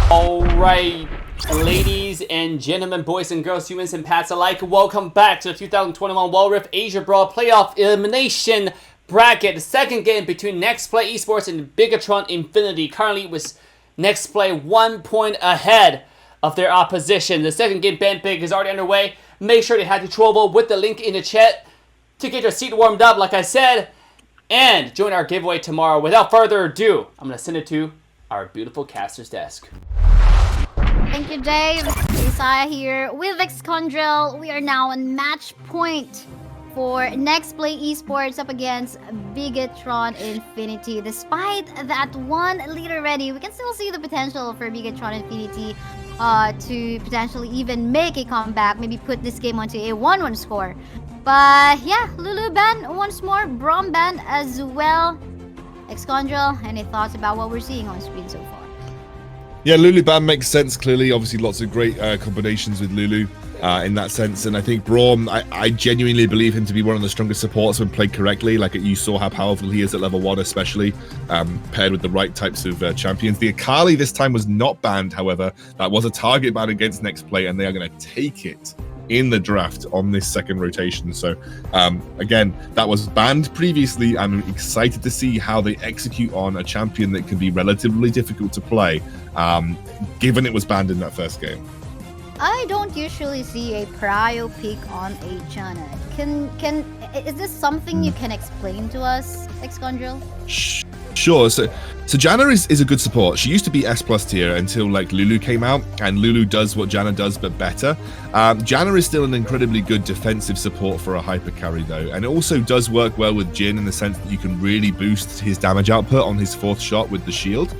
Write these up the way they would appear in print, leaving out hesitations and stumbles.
Alright, ladies and gentlemen, boys and girls, humans and pets alike, welcome back to the 2021 lolwr Asia Brawl Playoff Elimination Bracket. The second game between Nexplay Esports and Bigetron Infinity. Currently with Nexplay 1 point ahead of their opposition. The second game, Ben Big, is already underway. Make sure to head to Trovo with the link in the chat to get your seat warmed up, like I said, and join our giveaway tomorrow. Without further ado, I'm going to send it to our beautiful caster's desk. Thank you, Dave. Isaiah here with Excondrel. We are now on match point for Nexplay Esports up against Bigetron Infinity. Despite that one lead already, we can still see the potential for Bigetron Infinity to potentially even make a comeback, maybe put this game onto a 1-1 score. But yeah, Lulu ban once more, Brawl ban as well. Excondrel, any thoughts about what we're seeing on screen so far? Yeah, Lulu ban makes sense, clearly. Obviously, lots of great combinations with Lulu in that sense. And I think Brawl, I genuinely believe him to be one of the strongest supports when played correctly. Like, you saw how powerful he is at level 1, especially paired with the right types of champions. The Akali this time was not banned, however. That was a target ban against Nexplay, and they are going to take it in the draft on this second rotation. So again, that was banned previously. I'm excited to see how they execute on a champion that can be relatively difficult to play, given it was banned in that first game. I don't usually see a prio pick on a Janna. Is this something you can explain to us, Excondrel? Sure. So Janna is a good support. She used to be S+ tier until like Lulu came out, and Lulu does what Janna does but better. Janna is still an incredibly good defensive support for a hyper carry though, and it also does work well with Jhin in the sense that you can really boost his damage output on his 4th shot with the shield.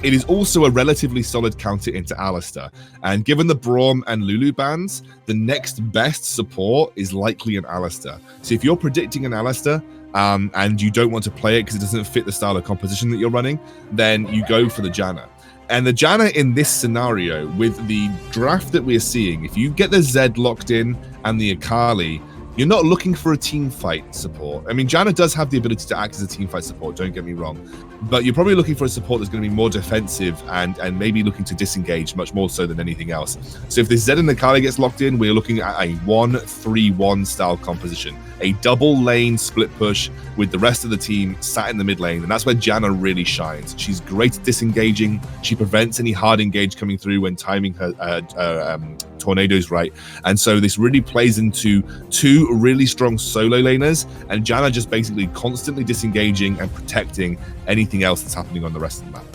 It is also a relatively solid counter into Alistar, and given the Brawl and Lulu bans, the next best support is likely an Alistar. So if you're predicting an Alistar, and you don't want to play it because it doesn't fit the style of composition that you're running, then you go for the Janna. And the Janna in this scenario, with the draft that we're seeing, if you get the Zed locked in and the Akali, you're not looking for a team fight support. I mean, Janna does have the ability to act as a team fight support, don't get me wrong, but you're probably looking for a support that's going to be more defensive and maybe looking to disengage much more so than anything else. So if the Zed and the Akali gets locked in, we're looking at a 1-3-1 style composition, a double lane split push with the rest of the team sat in the mid lane, and that's where Janna really shines. She's great at disengaging. She prevents any hard engage coming through when timing her tornadoes right, and so this really plays into two really strong solo laners, and Janna just basically constantly disengaging and protecting anything else that's happening on the rest of the map.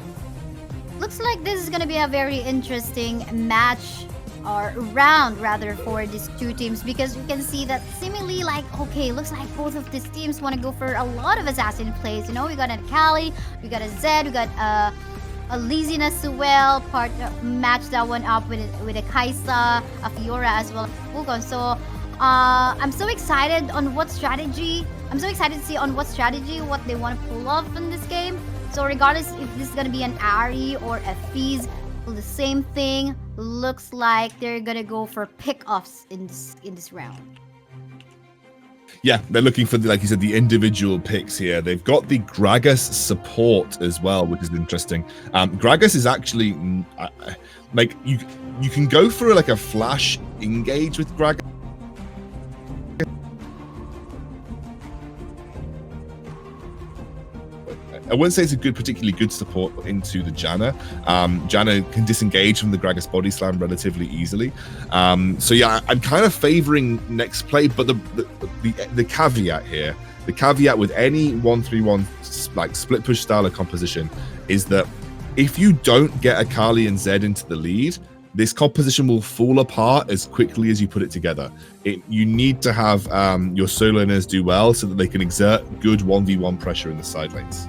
Looks like this is going to be a very interesting match, or round rather, for these two teams, because you can see that seemingly like, okay, looks like both of these teams want to go for a lot of assassin plays. You know, we got an Akali, we got a Zed, we got a laziness as well, match that one up with a Kai'Sa, a Fiora as well, Wukong. So I'm so excited on what strategy, what they want to pull off in this game. So regardless if this is going to be an Ahri or a Fizz, the same thing, looks like they're going to go for pick-offs in this round. Yeah, they're looking for, like you said, the individual picks here. They've got the Gragas support as well, which is interesting. Gragas is actually like you can go for like a flash engage with Gragas. I wouldn't say it's a particularly good support into the Janna. Janna can disengage from the Gragas body slam relatively easily. So yeah, I'm kind of favoring Nexplay, but the caveat here, the caveat with any 1-3-1 like split push style of composition is that if you don't get Akali and Zed into the lead, this composition will fall apart as quickly as you put it together. You need to have your solo laners do well so that they can exert good 1v1 pressure in the side lanes.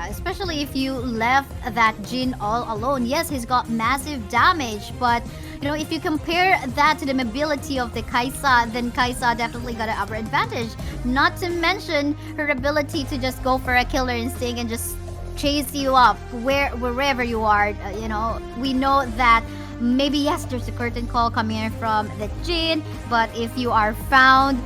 Especially if you left that Jhin all alone. Yes, he's got massive damage, but you know, if you compare that to the mobility of the Kai'Sa, then Kai'Sa definitely got an upper advantage. Not to mention her ability to just go for a killer instinct and just chase you up wherever you are. You know, we know that maybe yes, there's a curtain call coming in from the Jhin, but if you are found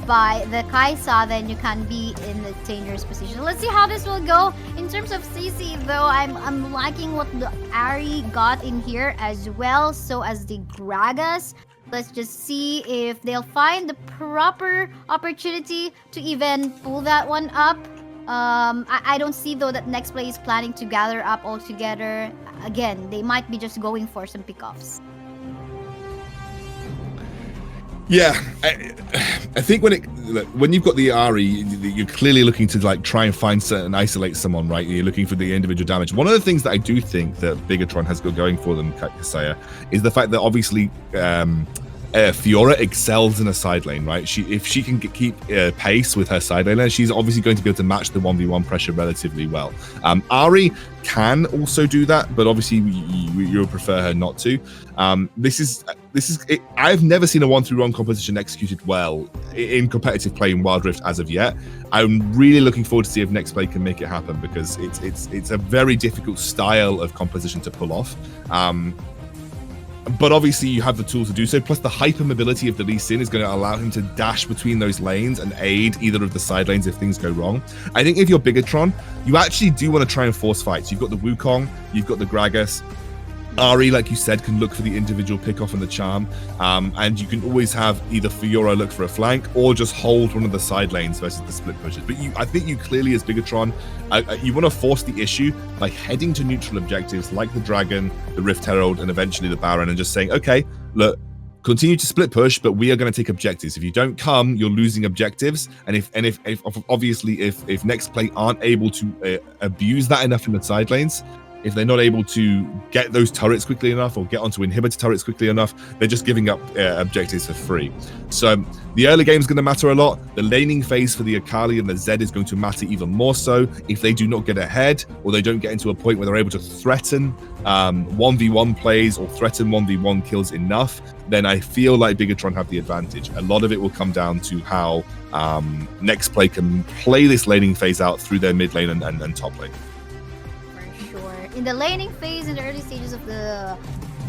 by the Kaisa, then you can be in a dangerous position. Let's see how this will go. In terms of CC though, I'm liking what the Ari got in here as well, so as the Gragas. Let's just see if they'll find the proper opportunity to even pull that one up. I don't see though that Nexplay is planning to gather up all together. Again, they might be just going for some pickoffs. Yeah, I think when you've got the Ari, you're clearly looking to like try and find and isolate someone, right? You're looking for the individual damage. One of the things that I do think that Bigetron has got going for them, Kasaya, is the fact that obviously Fiora excels in a side lane, right? If she can keep pace with her side laner, she's obviously going to be able to match the 1v1 pressure relatively well. Ari can also do that, but obviously you would prefer her not to. This is it. I've never seen a 1-3-1 composition executed well in competitive play in Wild Rift as of yet. I'm really looking forward to see if Nexplay can make it happen, because it's a very difficult style of composition to pull off. But obviously you have the tools to do so, plus the hyper mobility of the Lee Sin is going to allow him to dash between those lanes and aid either of the side lanes if things go wrong. I think if you're Bigetron, you actually do want to try and force fights. You've got the Wukong, you've got the Gragas. Ari, like you said, can look for the individual pickoff and the charm, and you can always have either Fiora look for a flank or just hold one of the side lanes versus the split pushes. But I think you clearly, as Bigetron, you want to force the issue by heading to neutral objectives like the Dragon, the Rift Herald, and eventually the Baron, and just saying, okay, look, continue to split push, but we are going to take objectives. If you don't come, you're losing objectives. And if obviously if Nexplay aren't able to abuse that enough in the side lanes, if they're not able to get those turrets quickly enough or get onto inhibitor turrets quickly enough, they're just giving up objectives for free. So the early game is going to matter a lot. The laning phase for the Akali and the Zed is going to matter even more so. If they do not get ahead, or they don't get into a point where they're able to threaten 1v1 plays or threaten 1v1 kills enough, then I feel like Bigetron have the advantage. A lot of it will come down to how Nexplay can play this laning phase out through their mid lane and top lane. In the laning phase, in the early stages of the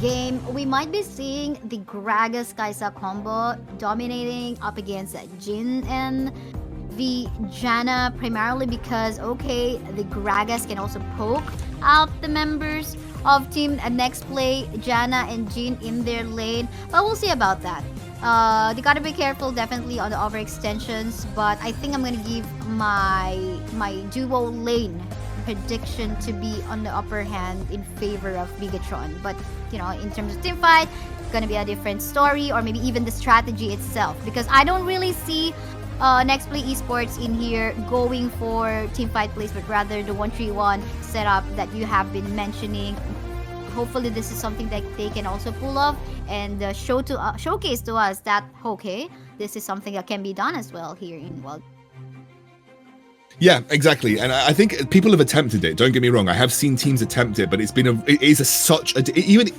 game, we might be seeing the Gragas Kaisa combo dominating up against Jhin and the Janna, primarily because, okay, the Gragas can also poke out the members of Team Nexplay, Janna and Jhin in their lane, but we'll see about that. They gotta be careful definitely on the overextensions, but I think I'm gonna give my duo lane prediction to be on the upper hand in favor of Bigetron. But you know, in terms of team fight, it's gonna be a different story, or maybe even the strategy itself, because I don't really see Nexplay Esports in here going for team fight plays, but rather the 1-3-1 setup that you have been mentioning. Hopefully this is something that they can also pull off and showcase to us that, okay, this is something that can be done as well here in Wild. Yeah, exactly, and I think people have attempted it. Don't get me wrong; I have seen teams attempt it, but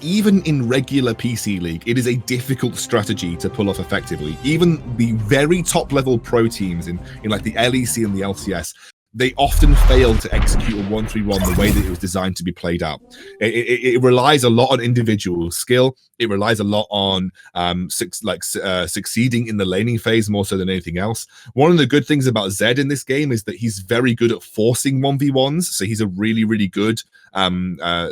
even in regular PC League, it is a difficult strategy to pull off effectively. Even the very top level pro teams in like the LEC and the LCS, they often fail to execute a 1-3-1 the way that it was designed to be played out. It relies a lot on individual skill. It relies a lot on succeeding in the laning phase more so than anything else. One of the good things about Zed in this game is that he's very good at forcing 1v1s. So he's a really, really good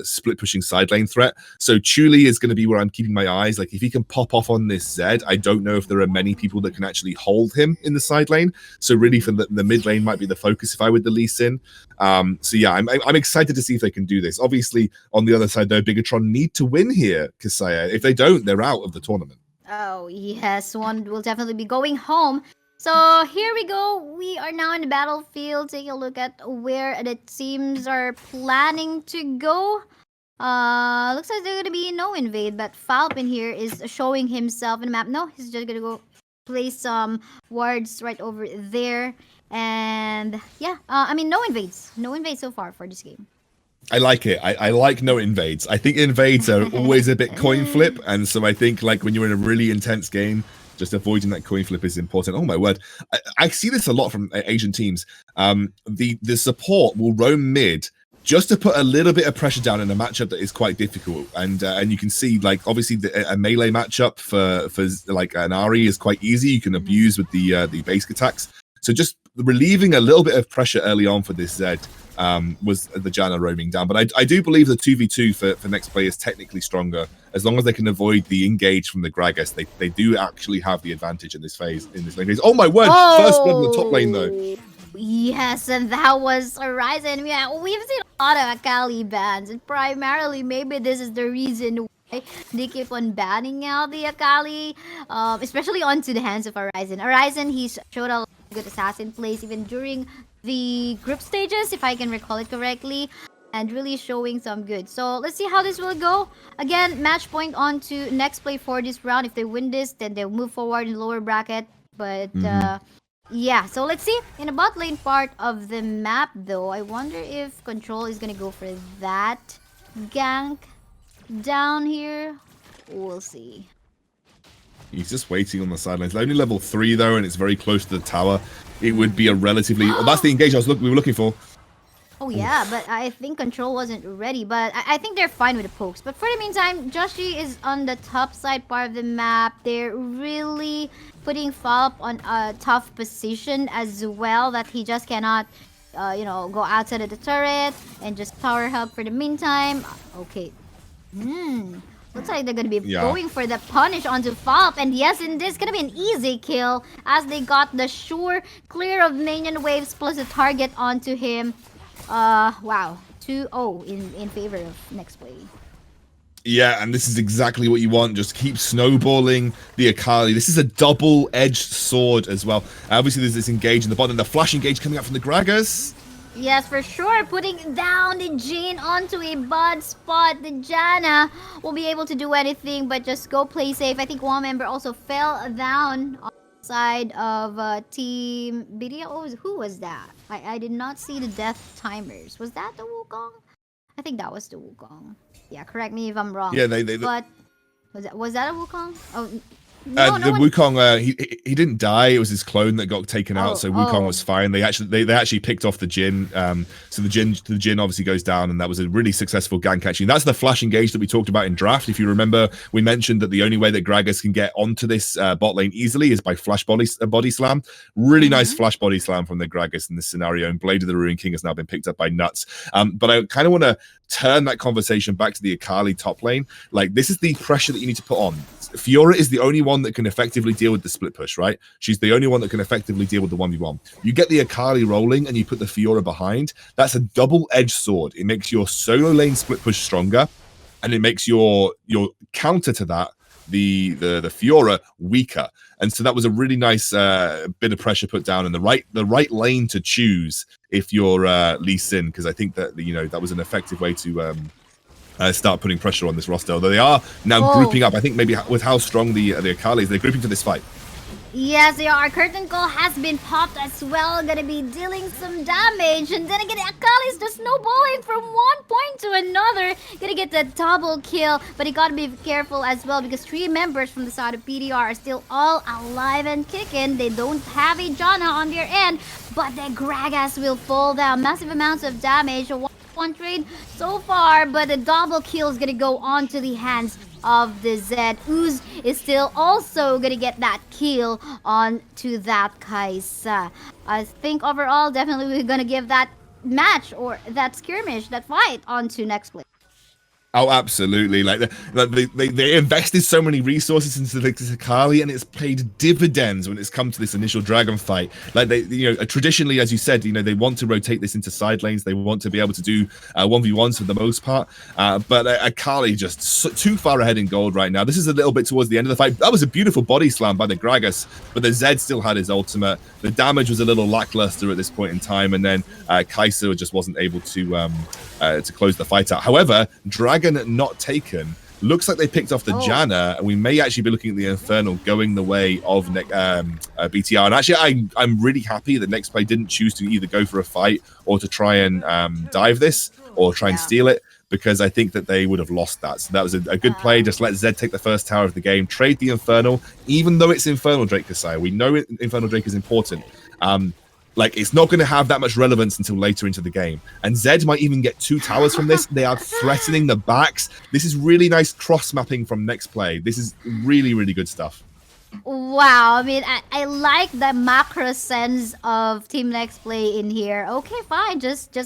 split pushing side lane threat. So Chuli is going to be where I'm keeping my eyes. Like if he can pop off on this Zed, I don't know if there are many people that can actually hold him in the side lane. So really for the mid lane might be the focus if I with the Lee Sin. So yeah, I'm excited to see if they can do this. Obviously, on the other side, though, Bigetron need to win here, Kasaya. If they don't, they're out of the tournament. Oh yes, one will definitely be going home. So here we go. We are now in the battlefield. Take a look at where the teams are planning to go. Looks like they're gonna be no invade, but Falcon here is showing himself in the map. No, he's just gonna go place some wards right over there. And yeah, I mean, no invades so far for this game. I like it. I like no invades. I think invades are always a bit coin flip, and so I think like when you're in a really intense game, just avoiding that coin flip is important. Oh my word, I see this a lot from Asian teams. The support will roam mid, just to put a little bit of pressure down in a matchup that is quite difficult. And you can see, like, obviously a melee matchup for like an Ari is quite easy. You can abuse with the basic attacks. So just relieving a little bit of pressure early on for this Zed was the Janna roaming down. But I do believe the 2v2 for Nexplay is technically stronger. As long as they can avoid the engage from the Gragas, they do actually have the advantage in this phase, in this lane phase. Oh my word! Oh! First blood in the top lane though. Yes, and that was Horizon. Yeah, we've seen a lot of Akali bans, and primarily maybe this is the reason why they keep on banning out the Akali, especially onto the hands of Horizon. Horizon, he's showed a lot of good assassin plays even during the group stages, if I can recall it correctly, and really showing some good. So let's see how this will go. Again, match point on to Nexplay for this round. If they win this, then they'll move forward in the lower bracket. But yeah, so let's see. In the bot lane part of the map, though, I wonder if Control is gonna go for that gank down here. We'll see. He's just waiting on the sidelines. Only level 3 though, and it's very close to the tower. It would be a relatively. Oh, that's the engage we were looking for. Oh yeah, but I think Control wasn't ready. But I think they're fine with the pokes. But for the meantime, Joshi is on the top side part of the map. They're really putting Falp on a tough position as well, that he just cannot, you know, go outside of the turret and just tower help for the meantime. Okay. Looks like they're gonna be going for the punish onto Falp, and yes, and this is gonna be an easy kill as they got the sure clear of minion waves plus a target onto him. Wow, 2-0 in favor of Nexplay. Yeah, and this is exactly what you want. Just keep snowballing the Akali. This is a double-edged sword as well. Obviously, there's this engage in the bottom, the flash engage coming up from the Gragas. Yes, for sure. Putting down the Jhin onto a bud spot. The Janna will be able to do anything but just go play safe. I think one member also fell down on the side of Team Bigetron. Oh, who was that? I did not see the death timers. Was that the Wukong? I think that was the Wukong. Yeah, correct me if I'm wrong. Yeah, but was that a Wukong? Oh. No, the Wukong, he didn't die. It was his clone that got taken out, so Wukong was fine. They actually picked off the Jhin. So the Jhin obviously goes down, and that was a really successful gank. Actually, that's the flash engage that we talked about in draft. If you remember, we mentioned that the only way that Gragas can get onto this bot lane easily is by flash body slam. Really nice flash body slam from the Gragas in this scenario. And Blade of the Ruin King has now been picked up by Nuts. But I kind of want to turn that conversation back to the Akali top lane. Like, this is the pressure that you need to put on. Fiora is the only one that can effectively deal with the split push, right? She's the only one that can effectively deal with the 1v1. You get the Akali rolling and you put the Fiora behind. That's a double-edged sword. It makes your solo lane split push stronger, and it makes your counter to that, the Fiora, weaker. And so that was a really nice bit of pressure put down in the right lane to choose if you're Lee Sin, because I think that that was an effective way to start putting pressure on this roster. Although they are now grouping up, I think maybe with how strong the Akali is, they're grouping for this fight. Yes, they are. Curtain Call has been popped as well. Gonna be dealing some damage. And then again, Akali's just snowballing from one point to another. Gonna get the double kill. But you gotta be careful as well, because 3 members from the side of PDR are still all alive and kicking. They don't have a Janna on their end. But the Gragas will fall down. Massive amounts of damage. One trade so far, but the double kill is gonna go on to the hands of the Zed. Ooze is still also gonna get that kill on to that Kaisa. I think overall, definitely we're gonna give that match or that skirmish, that fight, on to Nexplay. Oh, absolutely! Like they invested so many resources into the Akali, and it's paid dividends when it's come to this initial dragon fight. Like they, traditionally, as you said, they want to rotate this into side lanes. They want to be able to do 1v1s for the most part. But Akali just too far ahead in gold right now. This is a little bit towards the end of the fight. That was a beautiful body slam by the Gragas, but the Zed still had his ultimate. The damage was a little lackluster at this point in time, and then Kaisa just wasn't able to close the fight out. However, Dragon not taken. Looks like they picked off the Janna, and we may actually be looking at the Infernal going the way of BTR. And actually, I'm really happy that Nexplay didn't choose to either go for a fight or to try and dive this or try and steal it, because I think that they would have lost that. So that was a good play. Just let Zed take the first tower of the game, trade the Infernal, even though it's Infernal Drake Kasai. We know Infernal Drake is important. Like, it's not going to have that much relevance until later into the game. And Zed might even get 2 towers from this. They are threatening the backs. This is really nice cross-mapping from Nexplay. This is really, really good stuff. Wow, I mean, I like the macro sense of Team Nexplay in here. Okay, fine, just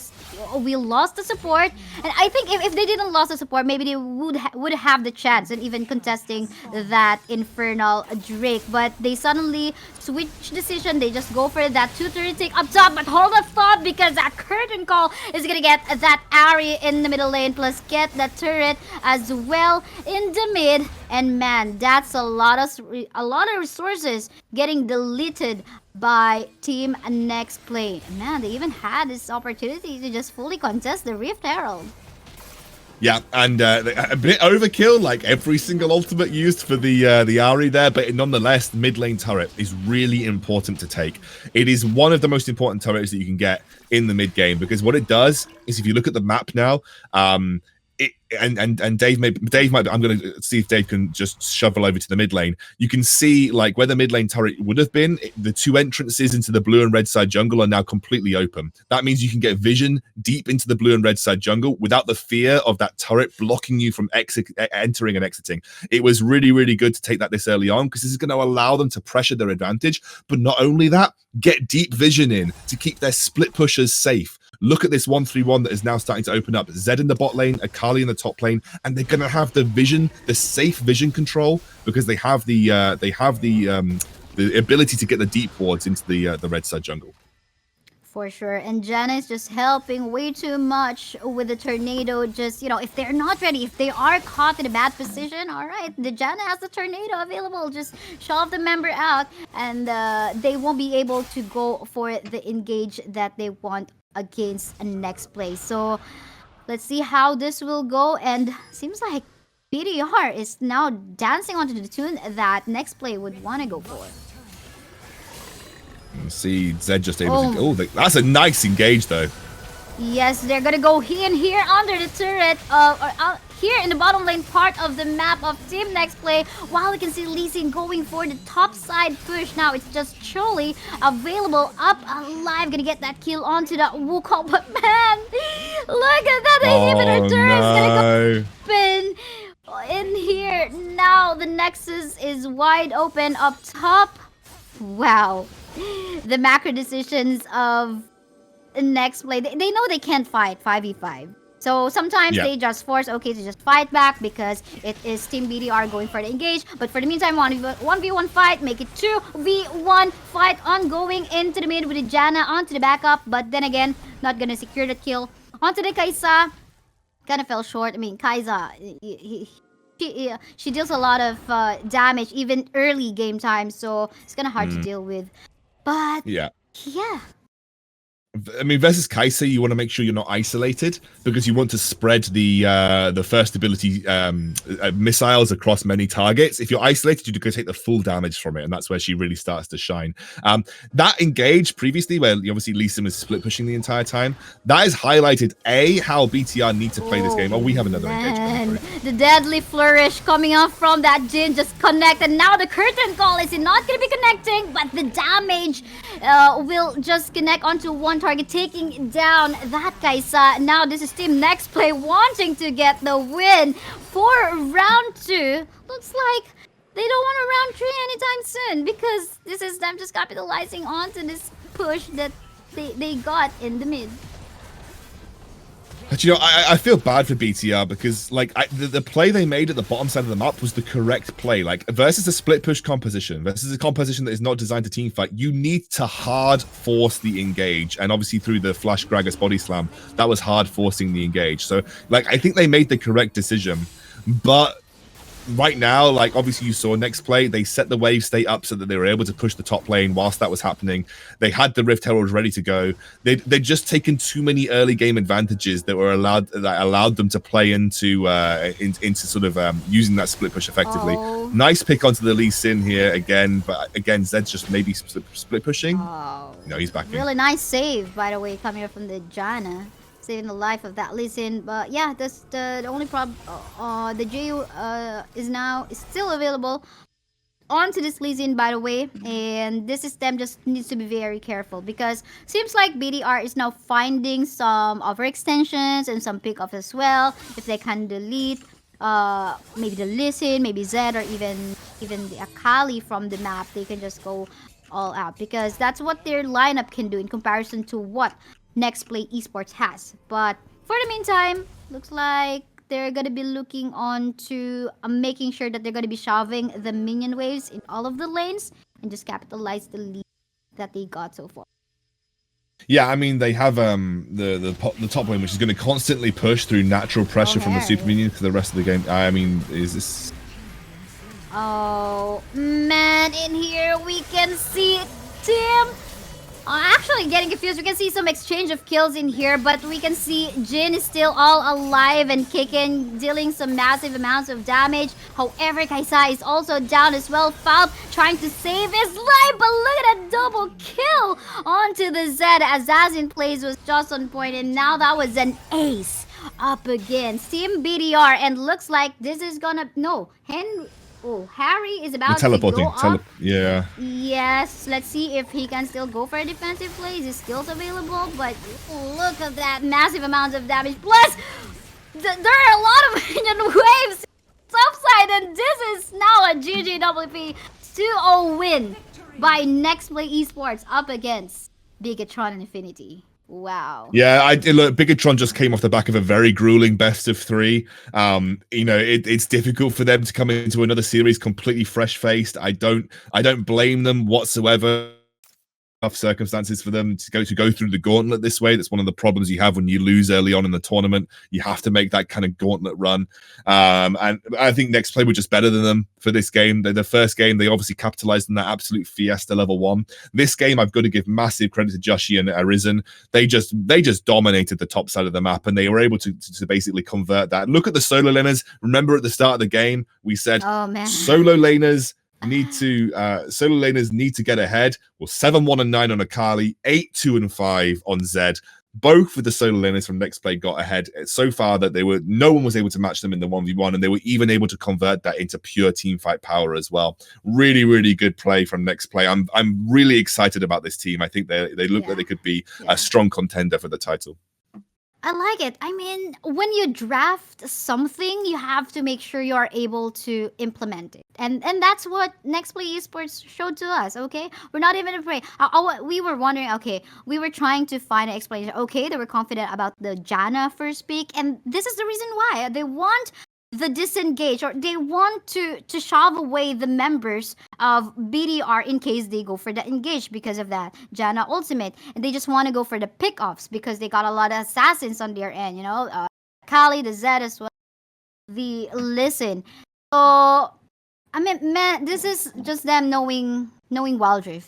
we lost the support, and I think if they didn't lose the support, maybe they would have the chance and even contesting that Infernal Drake. But they suddenly switch decision. They just go for that 2-turret take up top, but hold a thought because that curtain call is gonna get that area in the middle lane, plus get that turret as well in the mid. And man, that's a lot of resources getting deleted by Team Nexplay. Man, they even had this opportunity to just fully contest the Rift Herald. Yeah, and a bit overkill, like every single ultimate used for the Ahri there, but nonetheless, mid lane turret is really important to take. It is one of the most important turrets that you can get in the mid game, because what it does is, if you look at the map now, Dave might. I'm going to see if Dave can just shovel over to the mid lane. You can see like where the mid lane turret would have been. The 2 entrances into the blue and red side jungle are now completely open. That means you can get vision deep into the blue and red side jungle without the fear of that turret blocking you from entering and exiting. It was really, really good to take that this early on, because this is going to allow them to pressure their advantage. But not only that, get deep vision in to keep their split pushers safe. Look at this 1-3-1 that is now starting to open up. Zed in the bot lane, Akali in the top lane, and they're going to have the vision, the safe vision control, because they have the ability to get the deep wards into the red side jungle. For sure, and Janna is just helping way too much with the tornado. Just, you know, if they're not ready, if they are caught in a bad position, all right, the Janna has the tornado available. Just shove the member out, and they won't be able to go for the engage that they want against a Nexplay. So let's see how this will go, and seems like BDR is now dancing onto the tune that Nexplay would want to go for. See Zed just able to. Oh, that's a nice engage though. Yes, they're gonna go here under the turret, or here in the bottom lane part of the map of Team Nexplay. While we can see Lee Sin going for the top side push. Now it's just Choli available, up alive, gonna get that kill onto that Wukong. But man, look at that inhibitor turret is gonna go open in here. Now the Nexus is wide open up top. Wow, the macro decisions of Nexplay. They know they can't fight 5v5. So sometimes they just force OK to just fight back because it is Team BDR going for the engage. But for the meantime, 1v1 fight, make it 2v1 fight ongoing into the mid with the Janna onto the backup. But then again, not gonna secure the kill. Onto the Kai'Sa. Kind of fell short. I mean, Kai'Sa, she deals a lot of damage even early game time. So it's kind of hard to deal with. But yeah. I mean, versus Kai'Sa, you want to make sure you're not isolated, because you want to spread the first ability missiles across many targets. If you're isolated, you could take the full damage from it, and that's where she really starts to shine. That engage previously, where obviously Lee Sin was split pushing the entire time, that has highlighted how BTR need to play this game. Oh, we have another engage. The deadly flourish coming off from that Jhin just connect, and now the curtain call is not going to be connecting, but the damage will just connect onto one target, taking down that Kai'Sa. Now this is Team Nexplay wanting to get the win for round 2. Looks like they don't want a round 3 anytime soon, because this is them just capitalizing onto this push that they got in the mid. But, you know, I feel bad for BTR, because like the play they made at the bottom side of the map was the correct play. Like, versus a split push composition, versus a composition that is not designed to team fight, you need to hard force the engage. And obviously through the Flash Gragas body slam, that was hard forcing the engage. So like, I think they made the correct decision. But right now, like, obviously you saw Nexplay, they set the wave state up so that they were able to push the top lane whilst that was happening. They had the Rift Herald ready to go. They'd just taken too many early game advantages that allowed them to play into sort of using that split push effectively. Nice pick onto the Lee Sin here again, but again, Zed's just maybe split pushing. No, he's back. Really nice save, by the way, coming up from the Janna, saving the life of that Lee Sin. But yeah, that's the only problem. The JU is still available onto this Lee Sin, by the way, and this system just needs to be very careful because seems like BDR is now finding some overextensions and some pickoff as well. If they can delete, maybe the Lee Sin, maybe Zed, or even the Akali from the map, they can just go all out because that's what their lineup can do in comparison to what Nexplay Esports has. But for the meantime, looks like they're gonna be looking on to making sure that they're gonna be shoving the minion waves in all of the lanes and just capitalize the lead that they got so far. Yeah, I mean they have the top lane, which is going to constantly push through natural pressure from the super minions for the rest of the game. I mean, is this? Oh man, in here we can see Tim. Actually getting confused. We can see some exchange of kills in here, but we can see Jin is still all alive and kicking, dealing some massive amounts of damage. However, Kaisa is also down as well. Falp trying to save his life, but look at that double kill onto the Zed. Assassin plays was just on point, and now that was an ace up against Team BDR, and looks like this is gonna Harry is about to go up. Yeah. Yes, let's see if he can still go for a defensive play. His skills available, but look at that massive amounts of damage. Plus, there are a lot of minion waves upside, and this is now a GGWP 2-0 win by Nexplay Esports up against Bigetron and Infinity. Wow. Yeah, look, Bigetron just came off the back of a very grueling best of 3. It's difficult for them to come into another series completely fresh-faced. I don't blame them whatsoever. Tough circumstances for them to go through the gauntlet this way. That's one of the problems you have when you lose early on in the tournament. You have to make that kind of gauntlet run. And I think Nexplay were just better than them for this game. The first game, they obviously capitalized on that absolute fiesta level 1. This game, I've got to give massive credit to Joshi and Arisen. They just dominated the top side of the map, and they were able to basically convert that. Look at the solo laners. Remember at the start of the game, we said solo laners need to get ahead. Well, 7-1 and 9 on Akali, 8-2 and 5 on Zed. Both of the solo laners from Nexplay got ahead so far that no one was able to match them in the 1v1, and they were even able to convert that into pure team fight power as well. Really, really good play from Nexplay. I'm really excited about this team. I think they look like they could be a strong contender for the title. I like it. I mean, when you draft something, you have to make sure you are able to implement it. And that's what Nexplay Esports showed to us, okay? We're not even afraid. We were wondering, okay, we were trying to find an explanation. Okay, they were confident about the Janna first pick, and this is the reason why. They want the disengage, or they want to shove away the members of BDR in case they go for the engage because of that Janna ultimate, and they just want to go for the pickoffs because they got a lot of assassins on their end, Kali, the Zed as well, the Listen. So I mean, man, this is just them knowing Wild Rift.